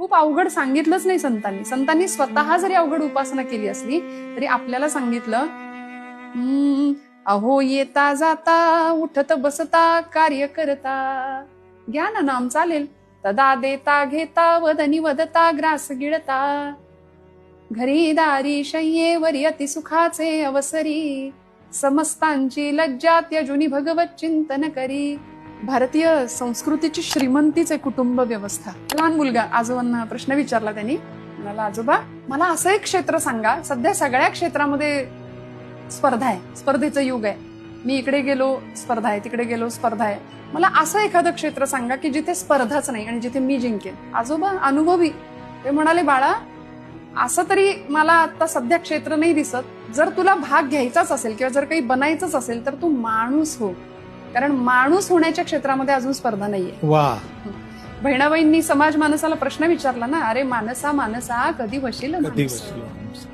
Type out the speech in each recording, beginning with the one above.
खूप अवघड सांगितलंच नाही संतांनी. संतांनी स्वतः जरी अवघड उपासना केली असली तरी आपल्याला सांगितलं, अहो येता जाता उठत बसता कार्य करता ज्ञान नाम चालेल, तदा देता घेता वदनी वदता ग्रास गिळता, घरी दारी शय्येवरी अतिसुखाचे अवसरी, समस्तांची लज्जा त्यजुनी भगवत चिंतन करी. भारतीय संस्कृतीची श्रीमंतीच आहे कुटुंब व्यवस्था. लहान मुलगा आजोबांना प्रश्न विचारला त्यांनी, म्हणाला, आजोबा मला असं एक क्षेत्र सांगा, सध्या सगळ्या क्षेत्रामध्ये स्पर्धा आहे, स्पर्धेचं युग आहे, मी इकडे गेलो स्पर्धा आहे, तिकडे गेलो स्पर्धा आहे, मला असं एखादं क्षेत्र सांगा की जिथे स्पर्धाच नाही आणि जिथे मी जिंकेन. आजोबा अनुभवी ते म्हणाले, बाळा असं तरी मला आता सध्या क्षेत्र नाही दिसत, जर तुला भाग घ्यायचाच असेल किंवा जर काही बनायचंच असेल तर तू माणूस हो, कारण माणूस होण्याच्या क्षेत्रामध्ये अजून स्पर्धा नाहीये. वा. बहिणाबाईंनी समाज मानसाला प्रश्न विचारला ना, अरे मानसा मानसा कधी वशील माणूस,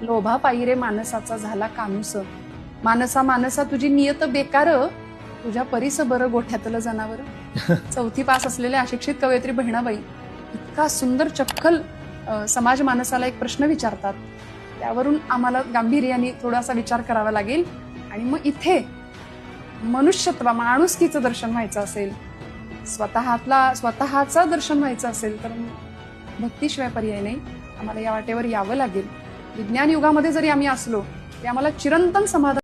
लोभा पायी रे मानसाचा झाला कानूस, मानसा मानसा तुझी नियत बेकार, तुझ्या परीस बरं गोठ्यातलं जनावर. 4थी पास असलेल्या अशिक्षित कवयित्री बहिणाबाई इतका सुंदर चपखल समाज मानसाला एक प्रश्न विचारतात, त्यावरून आम्हाला गांभीर्याने थोडासा विचार करावा लागेल. आणि मग इथे मनुष्यत्व माणुसकीचं दर्शन व्हायचं असेल, स्वतःचं दर्शन व्हायचं असेल तर भक्तीशिवाय पर्याय नाही. आम्हाला या वाटेवर यावं लागेल. विज्ञान युगामध्ये जरी आम्ही असलो तरी आम्हाला चिरंतन समाधान